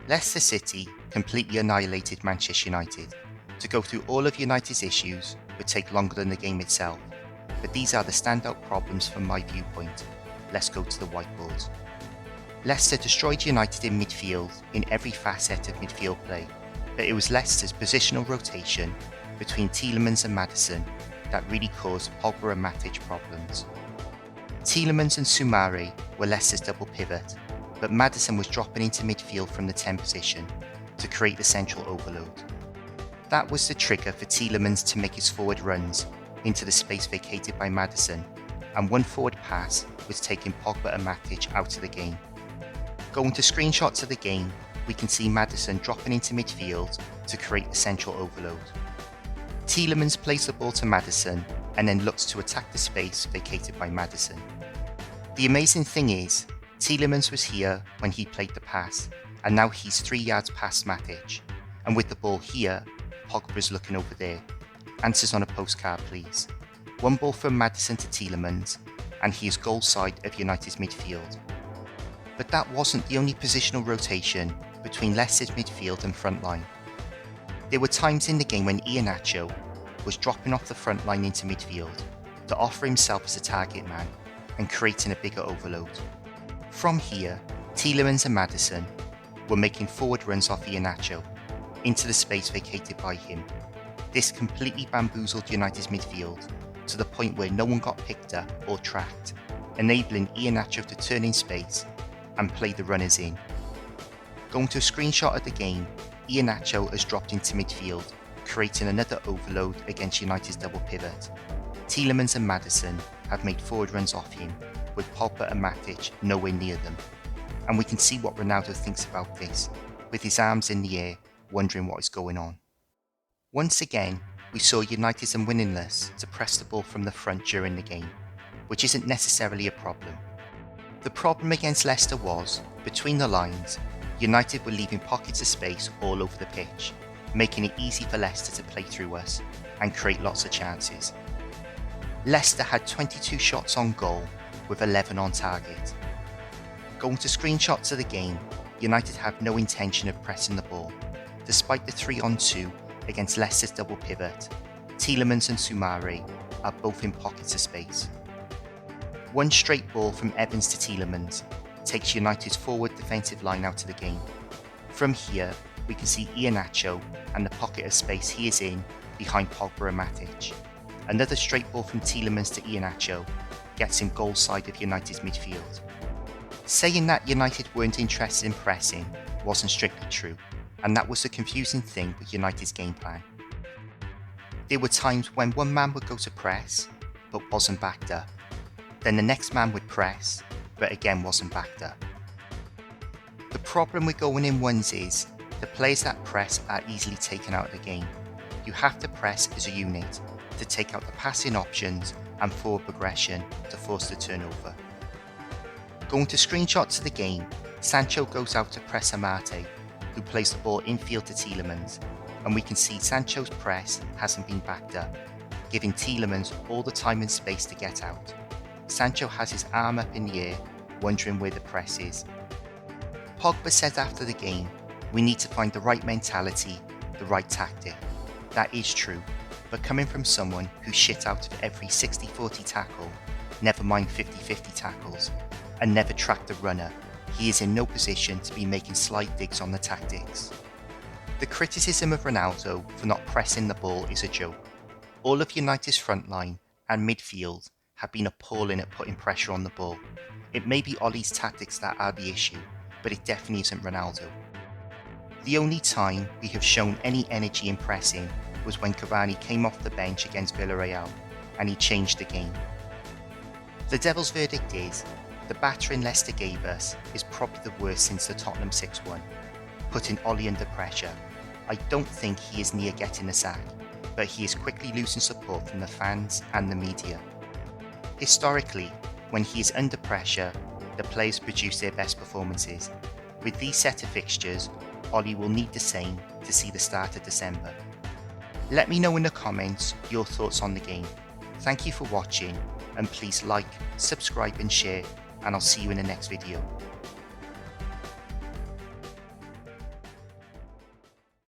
Leicester City completely annihilated Manchester United. To go through all of United's issues would take longer than the game itself, but these are the standout problems from my viewpoint. Let's go to the whiteboard. Leicester destroyed United in midfield in every facet of midfield play, but it was Leicester's positional rotation between Tielemans and Maddison that really caused Pogba and Matic problems. Tielemans and Soumare were Leicester's double pivot, but Maddison was dropping into midfield from the 10 position to create the central overload. That was the trigger for Tielemans to make his forward runs into the space vacated by Maddison, and one forward pass was taking Pogba and Matic out of the game. Going to screenshots of the game, we can see Maddison dropping into midfield to create the central overload. Tielemans plays the ball to Maddison and then looks to attack the space vacated by Maddison. The amazing thing is, Tielemans was here when he played the pass, and now he's 3 yards past Matic, and with the ball here, Pogba's looking over there. Answers on a postcard please. One ball from Maddison to Tielemans, and he is goal side of United's midfield. But that wasn't the only positional rotation between Leicester's midfield and front line. There were times in the game when Iheanacho was dropping off the front line into midfield to offer himself as a target man and creating a bigger overload. From here, Tielemans and Maddison were making forward runs off Iheanacho into the space vacated by him. This completely bamboozled United's midfield to the point where no one got picked up or tracked, enabling Iheanacho to turn in space and play the runners in. Going to a screenshot of the game, Iheanacho has dropped into midfield, creating another overload against United's double pivot. Tielemans and Maddison have made forward runs off him, with Pogba and Matic nowhere near them. And we can see what Ronaldo thinks about this, with his arms in the air, wondering what is going on. Once again, we saw United's unwillingness to press the ball from the front during the game, which isn't necessarily a problem. The problem against Leicester was, between the lines, United were leaving pockets of space all over the pitch, making it easy for Leicester to play through us and create lots of chances. Leicester had 22 shots on goal, with 11 on target. Going to screenshots of the game, United have no intention of pressing the ball, despite the 3-on-2 against Leicester's double pivot. Tielemans and Soumare are both in pockets of space. One straight ball from Evans to Tielemans takes United's forward defensive line out of the game. From here, we can see Iheanacho and the pocket of space he is in behind Pogba and Matic. Another straight ball from Tielemans to Iheanacho gets him goal side of United's midfield. Saying that United weren't interested in pressing wasn't strictly true, and that was the confusing thing with United's game plan. There were times when one man would go to press, but wasn't backed up. Then the next man would press, but again wasn't backed up. The problem with going in ones is, the players that press are easily taken out of the game. You have to press as a unit to take out the passing options and forward progression to force the turnover. Going to screenshots of the game, Sancho goes out to press Amate, who plays the ball infield to Tielemans, and we can see Sancho's press hasn't been backed up, giving Tielemans all the time and space to get out. Sancho has his arm up in the air, wondering where the press is. Pogba said after the game, "We need to find the right mentality, the right tactic." That is true, but coming from someone who's shit out of every 60-40 tackle, never mind 50-50 tackles, and never tracked a runner, he is in no position to be making slight digs on the tactics. The criticism of Ronaldo for not pressing the ball is a joke. All of United's front line and midfield have been appalling at putting pressure on the ball. It may be Ollie's tactics that are the issue, but it definitely isn't Ronaldo. The only time we have shown any energy in pressing was when Cavani came off the bench against Villarreal, and he changed the game. The Devil's verdict is, the battering Leicester gave us is probably the worst since the Tottenham 6-1, putting Ollie under pressure. I don't think he is near getting the sack, but he is quickly losing support from the fans and the media. Historically, when he is under pressure, the players produce their best performances. With these set of fixtures, Ollie will need the same to see the start of December. Let me know in the comments your thoughts on the game. Thank you for watching, and please like, subscribe and share, and I'll see you in the next video.